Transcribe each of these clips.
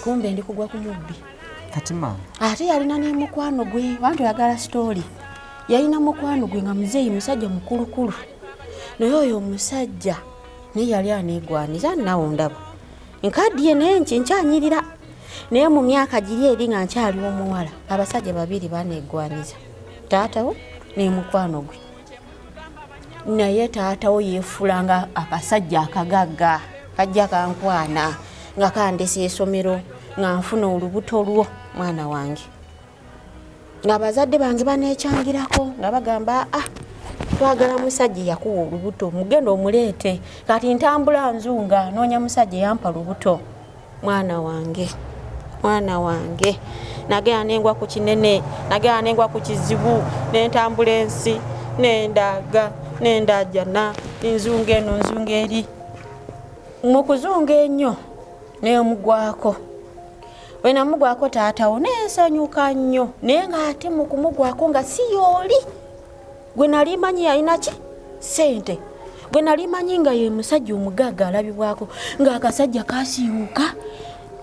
kumbe ndi kugwa ku mubbi kati mama ate yalina ne mukwano gwe bantu yagala story yalina mukwano gwe nga muzeeyi musajja mukulukulu naye oyo omusajja naye yali aneegwaniza nawo ndaba nkaddi ye naye nkyanyirira naye mu myaka giri eri nga nkyali omuwala abasajja babiri baneegwaniza taatawo ne mukwano gwe naye taatawo yeefulanga akasajja akagagga kajja kankwana nga kandesa essomero nga nfuna olubuto lwo mwana wange nga bazadde bange baneekyangirako nga bagamba twagala musajja yakuwa olubuto mugenda omuleete kati ntambula nzunga noonya musajja yampa lubuto mwana wange nagenda nengwa ku kinene nagenda nengwa ku kizibu nentambula ensi nendaga nendajana nzunga eno nzunga eri mu kuzunga ennyo neemugwako wenamugwako taatawo nensanyuka nnyo naye nga ate mu kumugwako nga si yooli gwe nali manyi yalina ki ssente gwe nali manyi nga ye musajja omugagga alabibwako ng'akasajja kasiiwuka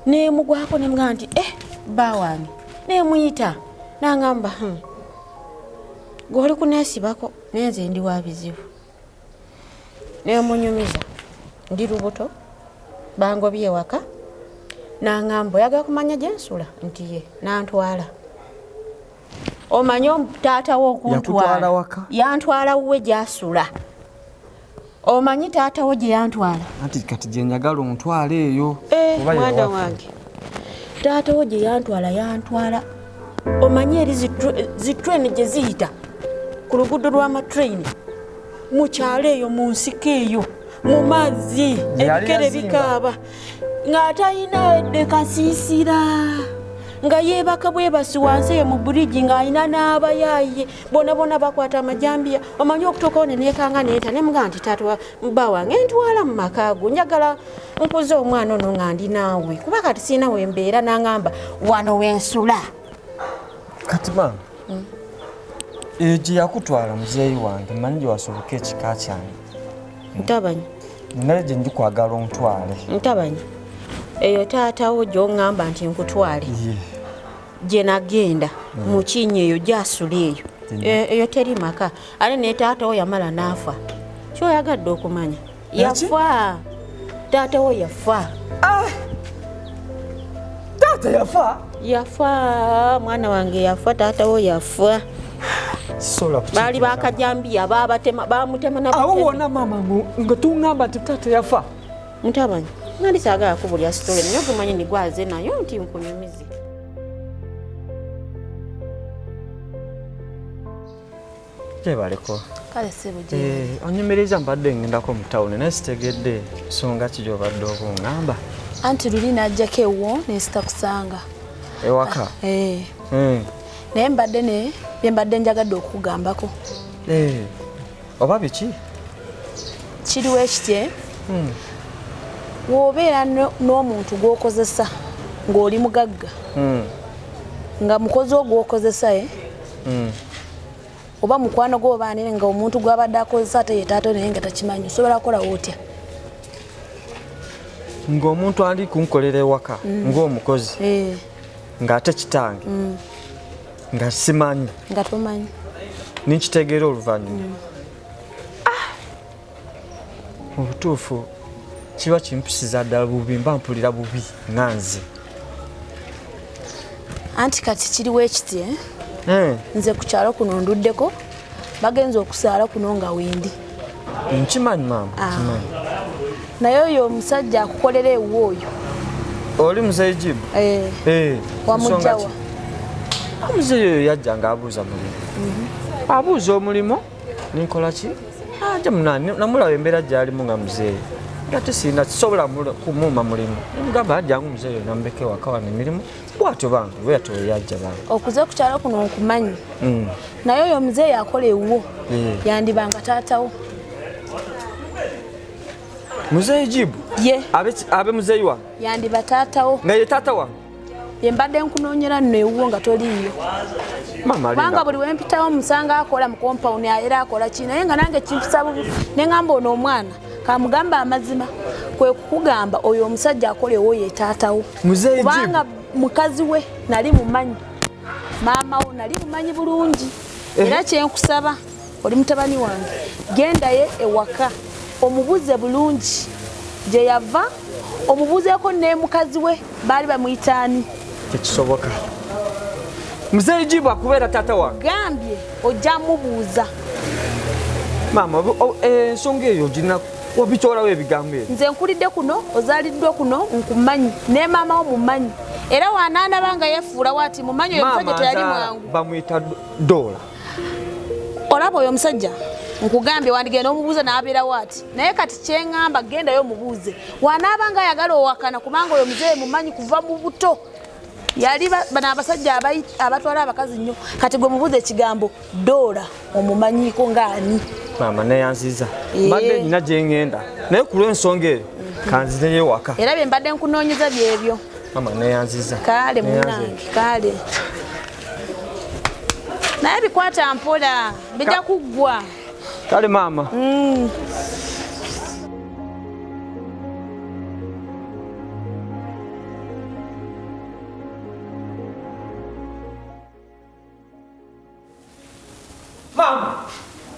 neemugwako nemugamba nti bba wange neemuyita nangamba gw'oli kuneesibako naye nze ndi wa bizibu neemunyumiza ndi lubuto bangobye ewaka nangamba oyagala kumanya gye nsula nti ye nantwala omanye taatawo okuntwala yantwala wuwe gy'asula omanyi taatawo gye yantwala anti kati gye njagala omutwala eyo mwana wange taatawo gye yantwala omanyi eri zitreni gye ziyita ku luguudo lw'amatreni mu kyalo eyo mu nsiko eyo mu mazzi ebikere bikaaba ng'atalina wedde kasiisira nga yeebaka bwebasi wansi eyo mu buligi ng'alina n'abayaaye bona bakwata amajambiya omanyi okutuukawo neneekanga neeta nemugamba nti taata bba wange ntwala mu maka go njagala nkuze omwana ono nga ndi naawe kuba kati siina wembeera nangamba wano wensula kati mama gye yakutwala muzeeyi wange manyi gye wasoboka ekika kyange ntabanyi naye gye ndikwagala ontwale ntabanyi eyo taatawo gy'oŋŋamba nti nkutwale gye nagenda mu kinnya eyo gy'asula eyo teri maka ate ne taatawo yamala n'afa kyoyagadde okumanya yafa taatawo yafa taata yafa mwana wange yafa taatawo yafa baali bakajambiya bamutema awo wona mama nga tuŋŋamba nti taata yafa ntabanyi nali saagala kubulya sitole naye ogumanyi nigwaze nayo nti nkunyumize gyebaleko kale sebo onyumiriza mbadde ngendako mu tawuni naye sitegedde nsonga ki gy'obadde okuŋŋamba anti luli najjako ewo nesita kusanga ewaka naye mbadde byembadde njagadde okukugambako oba biki kiriwo ekitye w'obeera n'omuntu gw'okozesa ng'oli mugagga nga mukozi ogw'okozesa oba mukwano gw'obaanire nga omuntu gw'abadde akozesa ate ye taata naye nga takimanyi osobola kukolawo otya ng'omuntu ali kunkolera ewaka ng'omukozi ng'ate kitange nga simanyi nga tomanyi ninkitegeera oluvannyuma obutuufu kiba kimpisiza ddala bubi mba mpulira bubi nga nze anti kati kiriwo ekiti nze ku kyalo kuno nduddeko bagenza okusaala kuno nga wendi nkimanyi maama naye oyo omusajja akukolera ewo oyo oli muzeeyi Jibu wamugjawa omuzeeyi oyo yajja ng'abuuza mulimu abuuza omulimu ninkola ki aja namulaba embeera gy'alimu nga muzeeyi ate sirina kisobola kumuuma mulimu nemugamba ajjangu omuzeeyi oyo namubeka ewaka wano emirimu bwatyo bange bweyatyo yajja bange okuze ku kyalo kuno nkumanyi naye oyo omuzeeyi akola ewuwo yandibanga taatawo muzeeyi Jibu ye abe muzeeyi wange yandiba taatawo nga ye taata wange yembadde nkunoonyera nno ewuwo nga toliiyo kubanga buli wempitawo musanga akola mu kompawuni era akola ki naye nga nange kimpisa bubi ne ŋŋamba ono omwana kamugamba amazima kwe kukugamba oyo omusajja akolewo ye taatawo kubanga mukazi we nali mumanyi maama wo nali mumanyi bulungi era kyenkusaba oli mutabani wange gendaye ewaka omubuze bulungi gye yava omubuzeeko ne mukazi we baali bamuyitaani tekisoboka muzeeyi Jibu akubeera taata wange gambye ojja mubuuza maama ensonga eyo ogirina wabikyolawo ebigambo ebyo nze nkulidde kuno ozaaliddwe kuno nkumanyi ne maama wo mumanyi era wanaanabanga yefuula waati mumanyi oyo omusajja teyali mwangu bamuyita Doola olaba oyo omusajja nkugambye wandigenda omubuuza n'abeera waati naye kati kyeŋŋamba gendayo omubuuze wanaabanga ayagala owakana kubanga oyo muzeeyi mumanyi kuva mu buto yali bano abasajja abatwala abakazi nnyo kati gwe mubuuze ekigambo Doola omumanyiiko ng'ani maama neyanziza mbadde nina gye ŋŋenda naye ku lw'ensonga eyo kanzireyo ewaka era bye mbadde nkunoonyeza byebyo maama neyanziza kale munange kale naye bikwata mpola bijja kuggwa kale maama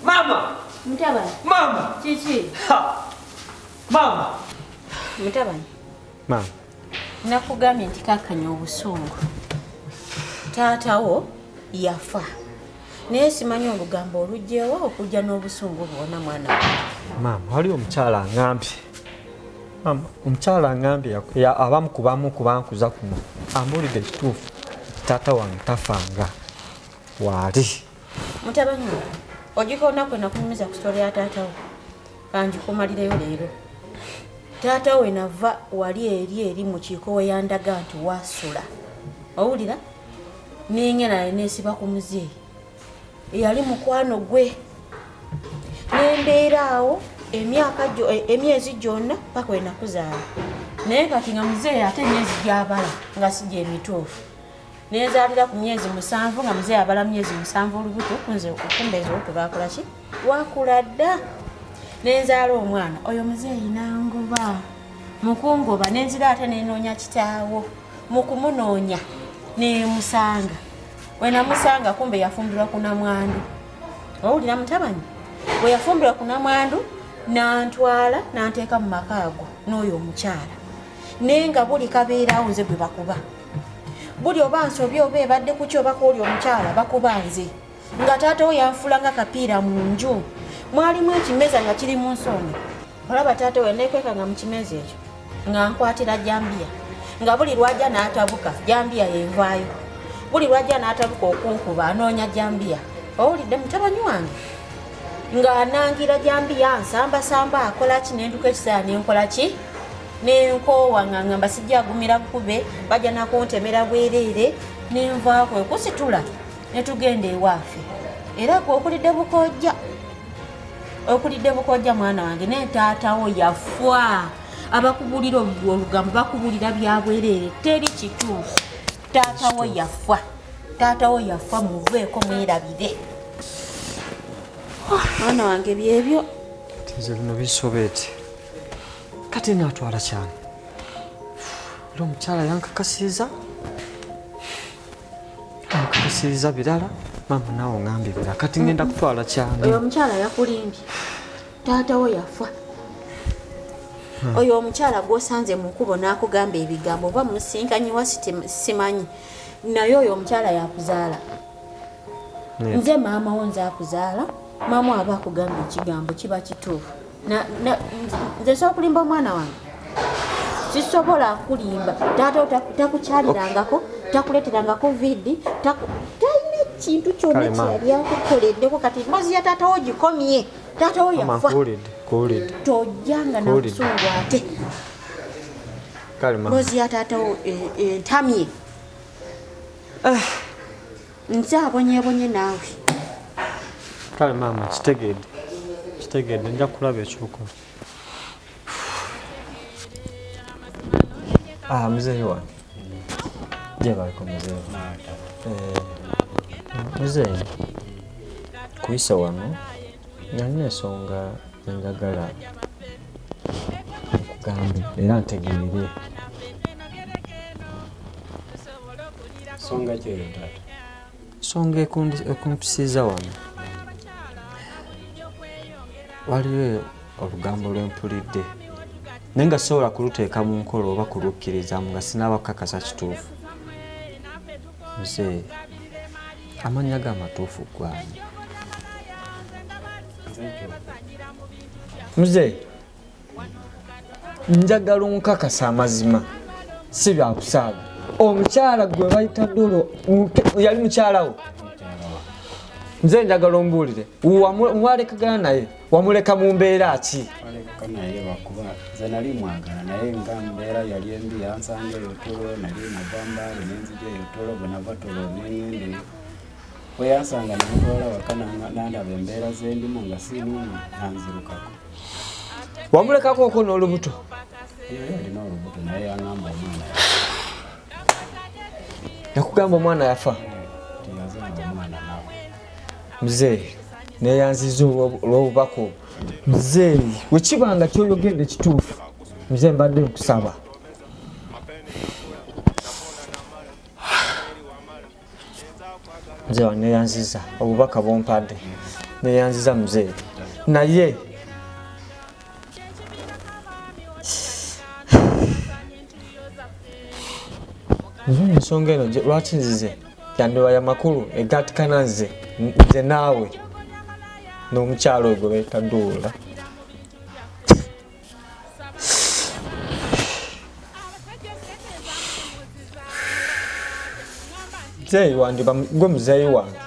Mama! Mutabani. Mama! Kiki? Mama! Mutabani. Mama. Nakugambye nti kakkanya obusungu. Taatawo yafa. Naye simanyi olugambo olugyewo okujja n'obusungu bwonna mwana wange. Mama, waliwo omukyala angambye. Mama, omukyala angambye abamu ku bankuza kuno. Ambuulidde ekituufu. Taata wange tafanga. Waali. Mutabani wange. Ogikona kwena kunyumiza ku sitole ya taatawo. Kangikumalireyo leero. Taatawo enava wali eri mu kiiko we yandaga nti wasula. Owulira? Ninge naye neesiba ku muzeeyi. Yali mukwano gwe. Nembeera awo emyezi gyonna paka we nakuzaala. Naye kati nga muzeeyi ate emyezi gy'abala nga si gye mituufu. Nezaalira ku myezi 7 nga muzeeyi abala myezi 7 olubuto kunze okukumbeeza okubakola ki wakula dda nenzaala omwana oyo muzeeyi nangoba mukungoba nenzira ate nenoonya kitaawo mu kumunoonya nemusanga we namusanga kumbe yafumbirwa ku namwandu owulira mutabani we yafumbirwa ku namwandu nantwala nanteeka mu makaago n'oyo omukyala naye nga buli kabeeraawo nze gwe bakuba buli oba nsobye oba ebadde ku kyo bakooli omukyala bakubanze nga taatawo yanfula nga kapiira mu nju mwalimu ekimeza nga kiri mu nsonga olaba taatawo eneekwekanga mu kimeza ekyo nga nkwatira jambiya nga buli lwajja n'atabuka jambiya yevaayo buli lwajja n'atabuka okunkuba anoonya jambiya owulidde mutabani wange nga anangira jambiya nsambasamba akola ki nenduka ekisaa nenkola ki nenkoowa nga ngamba sijja gumira bukube bajja nakuntemera bwereere nenvaako ekusitula netugenda ewaafe era gwe okulidde bukojja mwana wange naye taatawo yafwa abakubulira olugambo bakubulira byabwereere teri kituufu taatawo yafwa muveeko mwerabire mwana wange byebyo nze bino bisobeete kati naatwala kyani era omukyala yankakasiriza birala mama naawe ngambye birala kati ngenda kutwala kyani oyo omukyala yakulimbye taatawo yafa oyo omukyala gwosanze mu nkubo n'akugamba ebigambo oba musinkanyiwa simanyi naye oyo omukyala yakuzaala nze maama wo nze akuzaala maama aba akugamba ekigambo kiba kituufu nze sobola kulimba omwana wange sisobola kulimba taatawo takukyalirangako takuleeterangako vidi talina ekintu kyonna kyeyali akukoleddeko kati mpozi ya taatawo gikomye taatawo yafa tojjanga nabusungu ate mpozi ya taatawo entamye nze abonyebonye naawe kale maama kitegedde nja kulaba ekyokola muzeeyi wange gyebaliko muzeeyi kuyisa wano nalina ensonga enjagala nkugambe era ntegeere. Songa kyeyo taata. Songa ekumpisiza wano. Waliwo olugambo lwempulidde naye nga sobola kuluteeka mu nkola oba kulukkirizamu nga sinaaba kukakasa kituufu. Muzeeyi, amannya g'amatuufu gwani? Muzeeyi, njagala onkakasa amazima si byakusaaga. Omukyala gwe bayita Dolo yali mukyala wo? Nze njagala ombuulire mwalekagana naye wamuleka mu mbeera ki? Waleka naye bakuba nze nali mwagala naye nga mbeera yali embi yansanga eyo Tolo nali navambaale nenzija eyo Tolo bwe nava Tolo neŋŋende bwe yansanga nemutwala waka nandaba embeera zendimu nga siinuumu nanzirukako. Wamulekako oko n'olubuto? Yali alina olubuto naye yaŋŋamba omwana yakugamba omwana yafa? tiyazanga omwana nawe. Muzeeyi, neyanziza olw'obubaka obwo. Muzeeyi, wekibanga kyoyogedde kituufu, muzeeyi mbadde nkusaba. Muzeeyi neyanziza obubaka bwompadde, neyanziza muzeeyi. Naye ensonga eno lwaki nzize yandiwaya makulu egatikana nze naawe n'omukyalo ogwo beeta Doola. Muzeeyi wandiba gwe muzeeyi wange,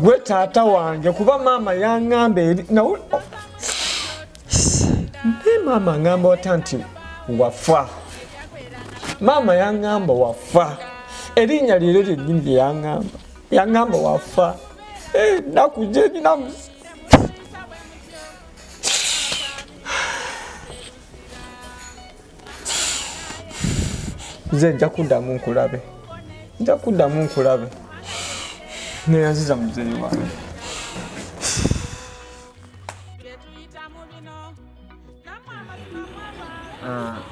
gwe taata wange kuba maama yaŋŋamba eri naye maama aŋŋamba wata nti wafa. Maama yaŋŋamba wafa. Erinnya liro lyennyini lye yaŋŋamba wafa. Nnaku gye nina nze nja kuddamu nkulabe. Neyanziza muzeeyi wange.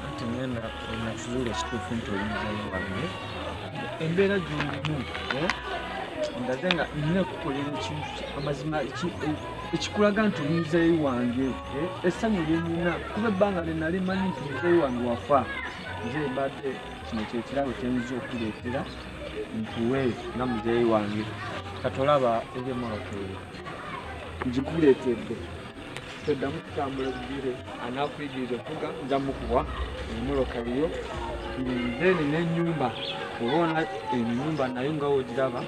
Ati ngenda nakizuula ekituufu nti oli muzeeyi wange. Embeera gy'olimu ndaze nga nina okukolera ekintu amazima ekikulaga nti oli muzeeyi wange. Essanyu lye nina kuba ebbanga lye nali manyi nti muzeeyi wange wafa. Muzeeyi badde kino kyekirabo kyenyiza okuleetera ntuwe nga muzeeyi wange. Kati olaba ebyemoloka eyo ngikuleetedde. Toddamu kutambula bugire anaakuyigiriza okuga nja mukuwa emoloka eyo. Then n'ennyumba obaona ennyumba nayo nga wogiraba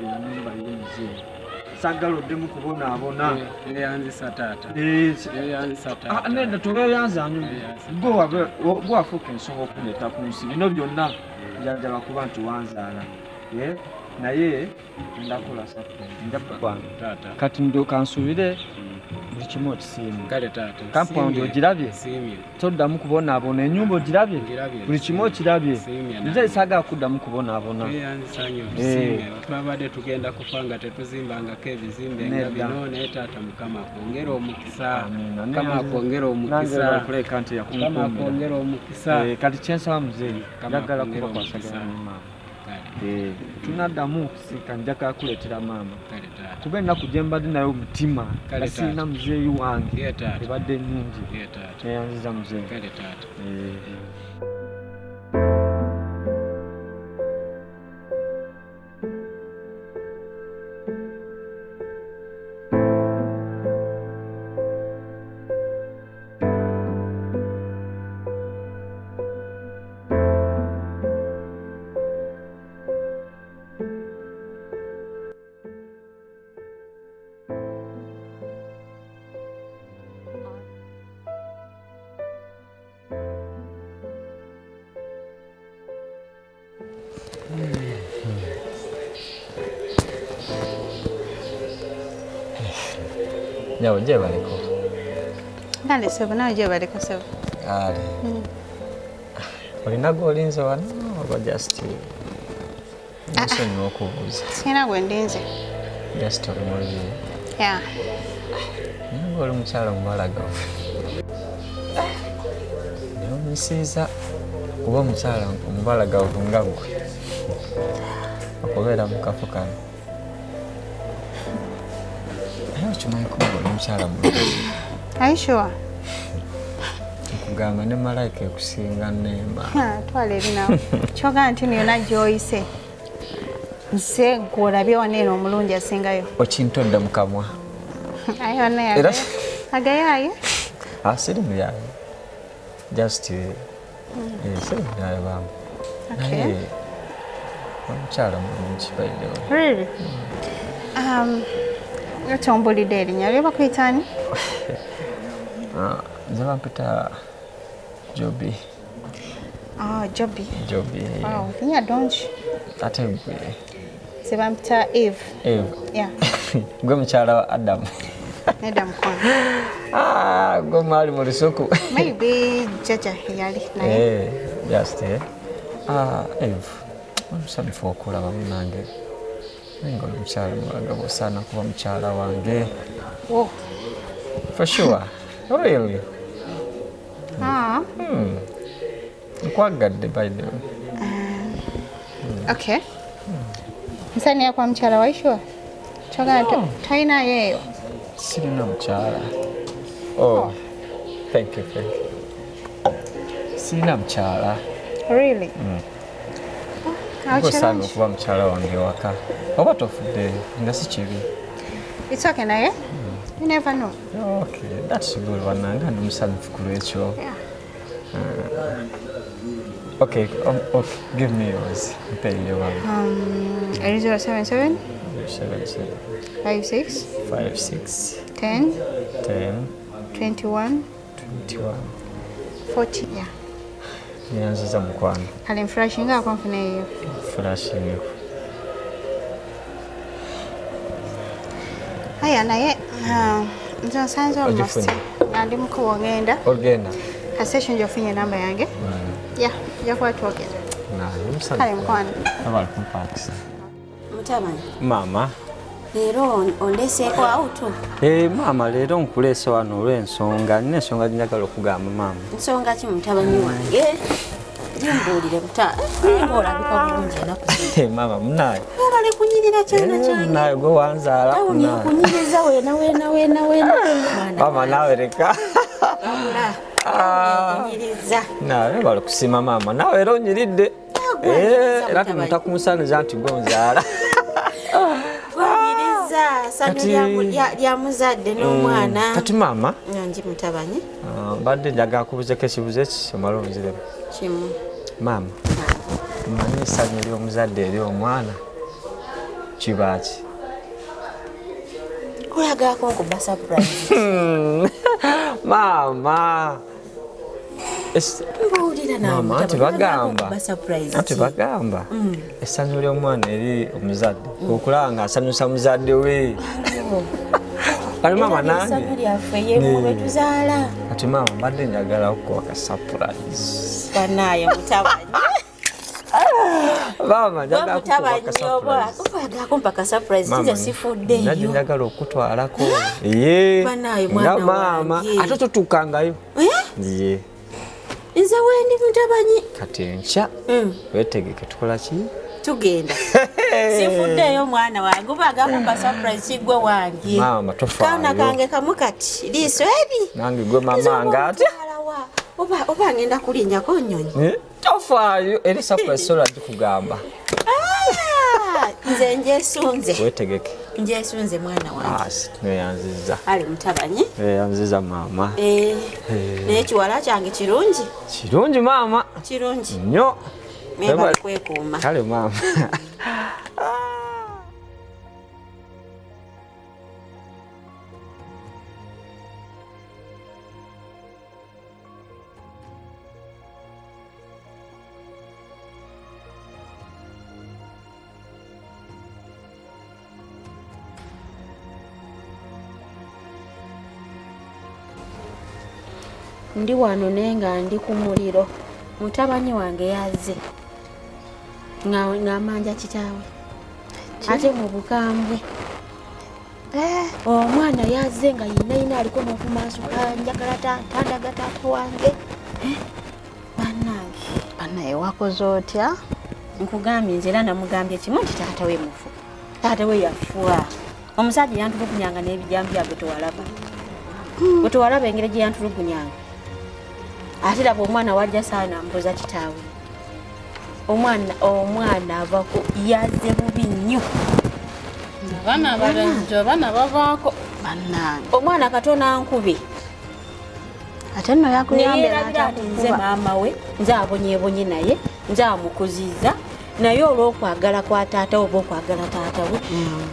ennyumba y'omuzeeyi. Saagala oddemu kubonaabona. Yeyanzisa taata. Yeyanzisa taata. Nedda tobeeyanza gwe wafuuka ensonga okuleeta ku nsi. Bino byonna njagala kuba nti wanzaala. Naye ndakola sappo taata. Kati ndooka nsuubire buli kimu okisiimye. Kale taata. Kampawundi ogirabye? Siimye. Toddamu kubonaabona. Ennyumba ogirabye? Buli kimu okirabye? Siimye. Nze saagala kuddamu kubonaabona. Yeyanzisa nnyo tusiimye. Twabadde tugenda kufa nga tetuzimbangako ebizimbe nga bino naye taata Mukama akwongera omukisa. Mukama akwongera omukisa. Mukama akwongera omukisa. Kati kyensaba muzeeyi njagala kuba kwasagana ne maama. Tunaddamu okusika njagala kuleetera maama. Kuba ennaku gye mbadde nayo omutima nga sirina muzeeyi wange ebadde nnungi. Neyanziza muzeeyi. Nyawo gye baliko? Nale sebo nawe gye baliko sebo. Kale. Olina gw'olinze wano oba just nso n'okubuuza? Sina gwe ndinze. Just oli mulimi? Yeah. Naye oli mukyala mumalaga. nsiiza kuba omukyala omubalagavu nga gwe okubeera mu kafo kano naye okimanyi kuba omukyala mulungi. Are you sure? Nkugamba ne malayika ekusinga Neema. Twala ebinawo. Kyogaa nti yonna gy'oyise. Nse gw'olabye wano eno omulungi asingayo. Okintodde mu kamwa. Aye wano yagayo. Agayaayo? Siri muyaye. Just siri muyaye baamu. Okay. Omukyala mulungi bayidewo. Really? Otombulidde erinnya lye bakuyita ani? Nze bampita Jobi. Jobi. Jobi. Wow, linnya ddungi. Ate gwe. Nze bampita Eve. Eve. Yeah. Gwe mukyala wa Adam. Nedda mukwano. Gwe mwali mu lusuku. Maybe Jaja yali naye. Just Eve. Omusanyufu okulaba munange. Nga oli mukyala mulagavu osaana kuba mukyala wange. Oh. For sure. Really? Nkwagadde by the way. Okay. Nsani kwa mukyala wa Ishua? Kyogaa talinayo eyo? Sirina mukyala. Oh, thank you. Sirina mukyala. Really? Osaana okuba mukyala wange waka. Oba tofudde nga si kibi. It's okay naye? You never know. Okay, that's good. Wananga ndi musanyufu ku lwekyo. Yeah. Okay, give me yours. Pay your one. 077 77 56 56 10 10 21 21. 40. Yeah. Nyanziza mukwano. Kale mflashinga akonfune eyo. Flashing. Haya naye nzo nsanze almost ndi mukuba ogenda kasesho njofunye namba yange ya jakuba twogera kale mukwano abali kumpakisa Mutabani mama leero ondeseeko auto. Mama leero nkuleese wano olw'ensonga nina ensonga njagala okugamba mama. Nsonga ki mutabani wange? Jimbuulire olabika bulungi enaku. Mama munaye Bale kunyirira kyana kyange. Naye gwe wanzaala munaye. Kunyiriza wena. Mama nawe leka. Kunyiriza. Nawe bali kusima mama nawe era onyiridde. Era tumutakumusaaniza nti gwe onzaala. Kunyiriza sanu lya muzadde n'omwana. Kati mama. Nyanji mutabani. Badde njagala kubuuzeko ekibuuzo ekisomala onziremu. Kimu. Mama. Mmanyi essanyu ly'omuzadde eri omwana kibaaki? Oyagako nkuba surprise. Mama. Mbuulira nawe Mama ati bagamba Mm. essanyu ly'omwana eri omuzadde okulaba ng'asanyusa muzadde we. Kale mama nange essanyu lyaffe yemu bwe tuzaala. ati mama mbadde njagala okuwa ka surprise. Banaye mutabani. Mama njagala okuwa ka surprise. Oyagako mpaka surprise nze sifudde Nadi eyo. njagala okutwalako. Ye. Banaye mwana mama wange. ate totuukangayo. Ye. Nze wendi mutabani. Kati enkya wetegeke tukola ki? Tugenda. Sifuddeeyo mwana wange obagako ka surprise kigwe wange. Mama tofaayo. Kaana kange kamu kati liiso eri. Nange gwe mama ngate. Oba ngenda kulinnyako nnyonyi. Tofaayo eri surprise sola tukugamba. Nze njesunze. Wetegeke. Njesunze mwana wange. Neyanziza. Ali mutabani. Neyanziza mama. Naye kiwala kyange kirungi. Kirungi mama. Kirungi. Nnyo. Meba kwekuuma. Kale mama. Ndi wano naye nga ndi ku muliro. Mutabani wange yazze. Ng'amanja kitaawe. Ate mu bukambwe. Omwana yazze nga yina aliko n'okumaasuka njagala tandaga taata wange. Banaye wakoze otya? Nkugambye nze era namugambye kimu nti taata we mufu. Taata we yafuwa. Omusajja yantulugunyanga n'ebijambi byabwe tewalaba. Bwe tewalaba engeri gye yantulugunyanga. Ate laba omwana wajja saana mpoza kitaawe. Omwana avako yazze bubi nnyo. Abaana abalenzi abaana bavaako. Bannange. Omwana katona nkube. Ate nno yakuyambye nze maama we nze abonyeebonye naye nze amukuziza naye olw'okwagala kwa taata oba okwagala taata we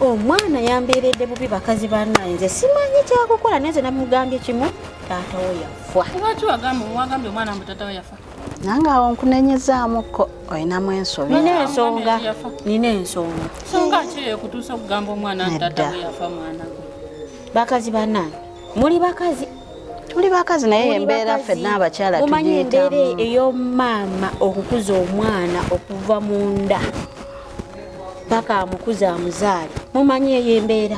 omwana yambeeredde bubi bakazi bannaye nze simanyi kyakukola naye nze namugambye kimu taata we yafa. Lwaki wagambye omwana mbu taata we yafa? nange awo nkunenyezaamuko olinamu ensobi. Nina ensonga. Nsonga ki ekutuusa okugamba omwana nti taata we yafa mwana gwe? Bakazi bannaye muli bakazi. Tuli bakazi naye embeera ffenna abakyala tugiyitamu. Omanyi embeera ey'ommaama okukuza omwana okuva mu nda paka amukuza amuzaale. Mumanyi eyo embeera.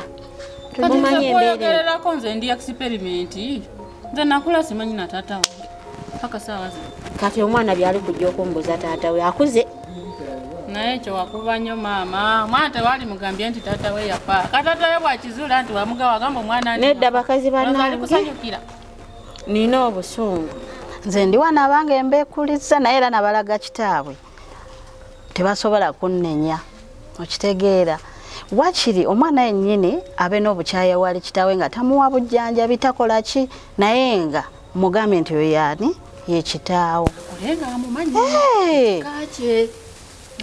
Mumanyi embeera. Nze ndi experimenti. Nze nakula simanyi na taata wange. Paka saawa zino. Kati omwana byali kujja okumbuza taata we akuze. Naye ekyo wakuba nnyo maama. Omwana tewali mugambye nti taata we yafa. Kataata we bwakizuula nti wamugawa agamba omwana nedda bakazi bannange. Kusanyukira. Nina obusungu. Nze ndi wano abange mbeekuliza naye era nabalaga kitaabwe tebasobola kunnenya okitegeera. Wakiri omwana yennyini abe n'obukyaya wali kitaawe nga tamuwa bujjanjabi takola ki naye nga mugambye nti oyo yaani ye kitaawo. Olenga amumanyi. Kaki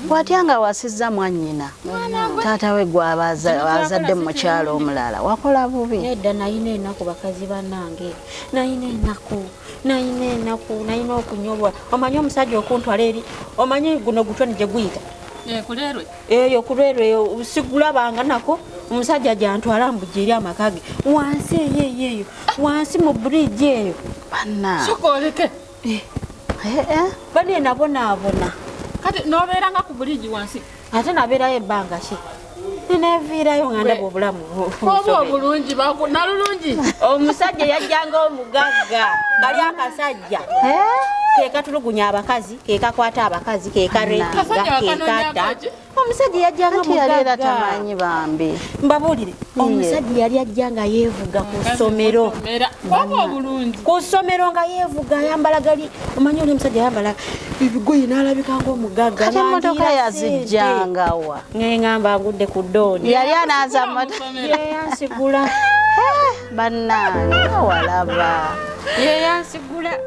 watya nga wasizza mwannyina taata we gw'abazadde mu mukyalo omulala wakola bubi. Nedda nayina ennaku bakazi bannange. Nayina okunyolwa. Omanyi omusajja okuntwala eri omanyi guno gutoni gye guyita. Kuleerwe. Eyo kuleerwe sigulabanga nako omusajja gyantwala mbujja eri amaka ge wansi eyo wansi mu bridge eyo. Banna. Sokoleke. Bane nabonaabona. Kati nobeeranga ku buliji wansi. Ate nabeerayo ebbanga ki? Neneeviirayo nga ndaba obulamu. Oba obulungi nalulungi. Omusajja yajjanga omugagga gali akasajja. Kekatulugunya abakazi, kekakwata abakazi, kekarenga, kekata. Omusajja yajjanga mugagga. Tamanyi bambi. Mbabuulire, omusajja yali ajjanga yeevuga ku ssomero. Oba obulungi. Ku ssomero nga yeevuga ayambala gali. Omanyi oli omusajja yambala ebigoye n'alabika ng'omugagga. Kati emmotoka yazijjanga wa? Ng'engamba ngudde ku ddooni. Yali anaaza mmotoka. Yeyansigula. Bannange walaba. Yeyansigula.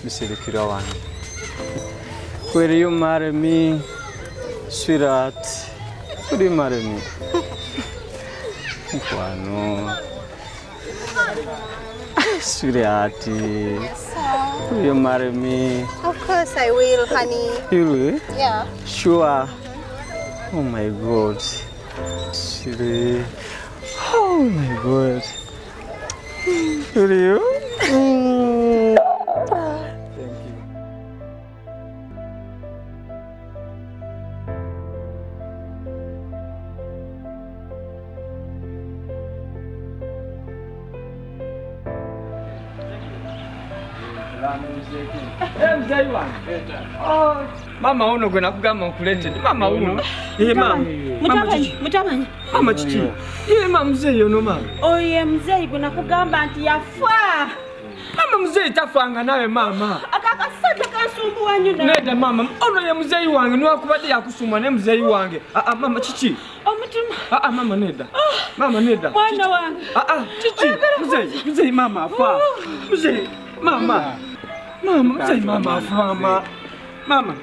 Mr. Kirawan, will you marry me, sweetheart? Will you marry me? Wano, sweetheart, will you marry me? Of course I will, honey. You will? Yeah. Sure. Oh my God, silly. Oh my God. Will you? Mama uno gwe nakugamba nkuleetedde. Mama uno. Mutamanyi. Mama kiki? Mama muzeeyi ono mama. Oye muzeeyi gwe nakugamba nti yafa. Mama muzeeyi tafanga nawe mama. Akakasajja kansumbuwa nnyo. Nedda mama, ono ye muzeeyi wange niwakubadde yakusumwa ne muzeeyi wange. Mama kiki? Omutima. Mama nedda. Mama nedda. Mwana wange. Kiki? Muzeeyi mama afa. Muzeeyi mama. Mama, muzeeyi mama afa mama. Mama.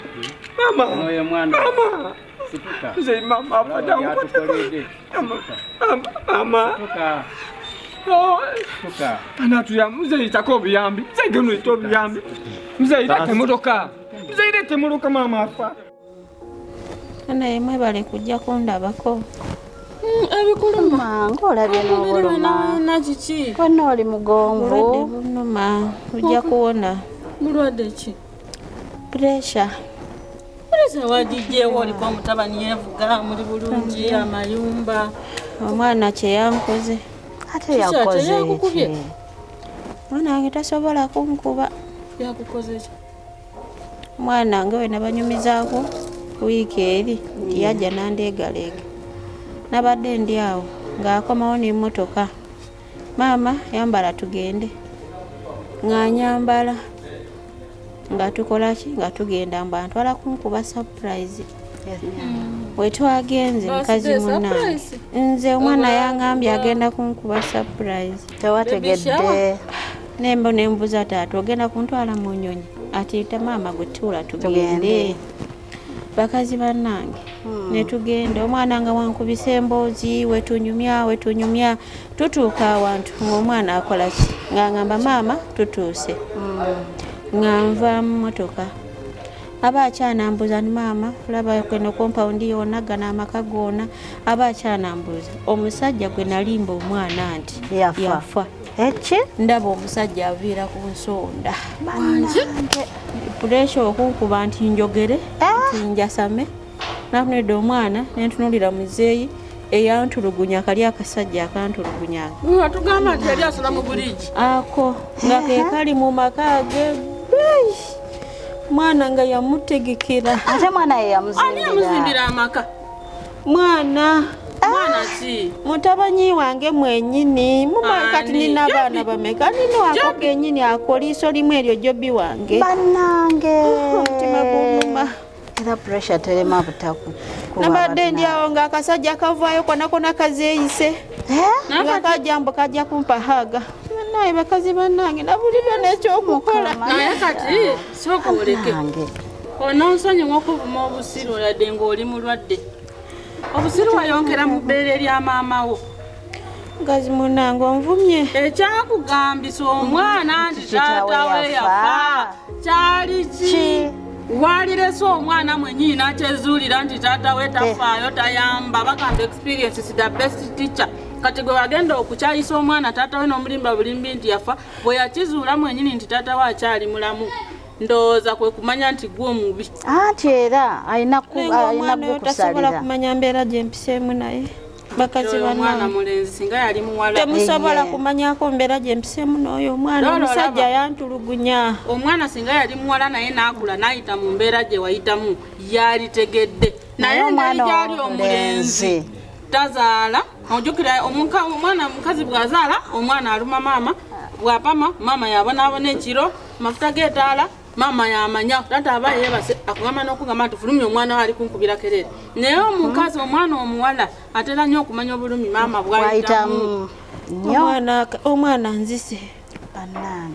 Oyo mwana. Mama. Muzeeyi mama afa damu. Mama. Tuka. Anatuya muzeeyi tako obuyambi. Muzeeyi gano ito obuyambi. Muzeeyi lete emotoka. Muzeeyi lete emotoka mama afa. Naye mwebale kujja kundabako. Ebikuluma ng'olabye n'obuluma. Nakiki? Wonna oli mugonvu. Buluma ojja kuwona. Mulwadde ki? Pressure. Pressure wagijeewo oliko mutabani yeevuga muri bulungi amayumba. Omwana kye yankoze. Ate yakoze yakukubye? Mwana wange tasobola kunkuba. Yakukoze ki? Mwana wange we nabanyumizaako wiiki eri yajja nandeegaleega. Nabadde ndi awo ng'akomawo n'emmotoka. Maama yambala tugende. Ng'anyambala. Nga tukola ki? Nga tugenda mbu antwala kunkuba surprise. We twagenze mukazi munnange. Nze omwana yangambye agenda kunkuba surprise. Tewategedde. Nembo nembuza taata ogenda kuntwala mu nnyonyi. Ati maama gwe tuula tugende. Bakazi bannange ne tugenda omwana nga wankubisa emboozi wetunyumya tutuuka awantu ng'omwana akola ki nga ngamba maama tutuuse nga nva mu mmotoka aba akyanambuuza ni maama laba kweno compound yonna gana amaka gonna aba akyanambuuza omusajja gwe nalimba omwana nti yafa Eki? Ndaba omusajja aviira ku nsonda. Puresha okunkuba nti njogere, nti njasame. Nafunidde omwana nentunulira muzeeyi eyantulugunya kali akasajja akantulugunya. Watugamba nti yali asula mu buliji. Ako nga ke kali mu maka ge. Mwana nga yamutegekera. Ate mwana ye yamuzimbira. Ani yamuzimbira amaka? Mwana ki? Mutabanyi wange mwenyini kati nina abaana bameka nino ako kenyini ako liiso limu eryo Jobi wange bannange omutima guluma era pressure terema butaku nabadde ndi awo nga akasajja kavaayo konakona kazeeyise nga kajambo kajja kumpa haga naye bakazi bannange nabulidde n'ekyokukola naye kati sooka oleke ononsonyiwa okuvuma obusiru yadde ng'oli mulwadde obusiru wayonkera mu bbeere lya maama wo ngazi munange onvumye ekyakugambisa omwana nti taata we yafa kyali ki walirese omwana mwenyini n'akyezuulira nti taata we tafaayo tayamba bagamba experience is the best teacher kati gwe wagenda okukyayisa omwana taata we n'omulimba bulimbi nti yafa bwe yakizuula mwenyini nti taata we akyali mulamu ndowooza kwe kumanya nti gwe omubi anti era alina tasobola kumanya mbeera gye mpiseemu naye bakazi omwana mulenzi singa yali muwala temusobola kumanyako mbeera gye mpiseemu n'oyo omwana omusajja yantulugunya omwana singa yali muwala naye n'akula n'ayita mu mbeera gye wayitamu yalitegedde naye engeri gyali omulenzi tazaala ojjukira omwana mukazi bw'azaala omwana aluma maama bw'apama maama yabonaabona ekiro mafuta g'etaala mama yamanya tata aba yebase akugamba n'okugamba nti fulumya omwana we ali kunkubira kerere naye omukazi omwana omuwala atera nnyo okumanya obulumi maama bwayitamu omwana nzise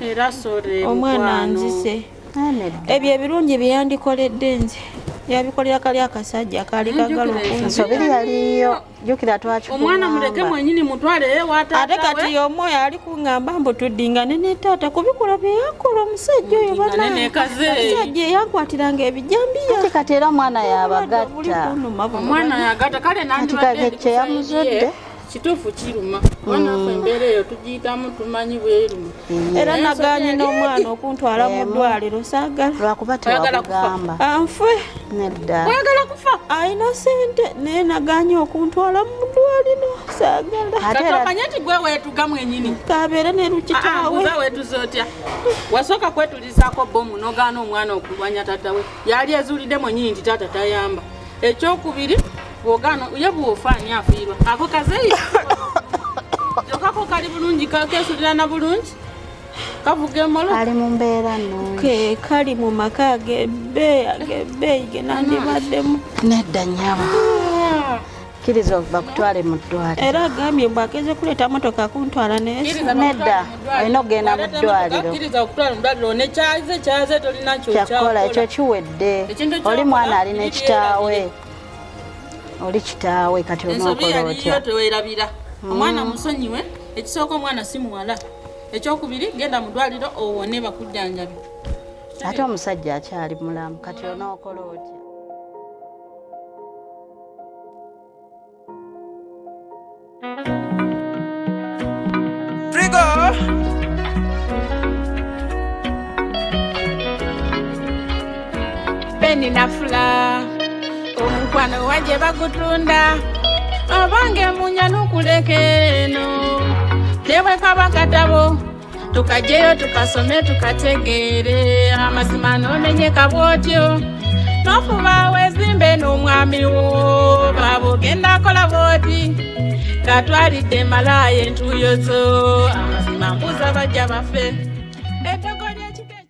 era sore omwana nzise ebyo ebirungi byeyandikoledde nze yabikolera kali akasajja akaali kagala okunsobiri yaliyo jukira twakikugamba omwana muleke mwenyini mutwale ewataatawe ate kati omwoyo ali kuŋŋamba mbu tuddingane ne taata kubikola bye yakola omusajja oyo omusajja eyankwatiranga ebijambiya ate kati era omwana yabagatta omwana yagatta kale nandibadde kyeyamuzodde kituufu kiruma wanaffe embeera eyo tugiyitamu tumanyi bweruma era naganye n'omwana okuntwala mu ddwaliro saagala lwakuba tewakugamba anfe nedda oyagala kufa ayina sente naye naganye okuntwala mu ddwaliro saagala katomanye nti gwe weetuga mwenyini kabeere ne lukitaawe buza weetuza otya wasooka kwetulizaako bomu n'ogaana omwana okulwanya taata we yali ezuulidde mwenyini nti taata tayamba ekyokubiri bwogano ye bw'ofaani afiirwa ako kazeyi kyokako kali bulungi kakeesulirana bulungi kavuga emolo kali mu mbeera nnungi kali mu maka gebbeeyi ge nandibaddemu nedda nyaba kkiriza bakutwale mu ddwaliro era agambye bw'ageze kuleeta motoka kuntwala nedda olina okugenda mu ddwaliro nekyaze tolinakyo kyakukola ekyo kiwedde oli mwana alina ekitaawe oli kitaawe kati onookola otya teweerabira omwana musonyiwe ekisooka omwana si muwala ekyokubiri genda mu ddwaliro owone bakuddanjabi ate omusajja akyali mulamu kati onookola otya nze ninafula omukwano wanje bagutunda abange munya nukulekeno tewe kaba katabo tukajeyo tukasome tukategere amazima nomenyeka bwotyo nofuba wezimbe n'omwami wo babogenda kola boti katwalidde malaye ntuyozo amazima mbuza bajja bafe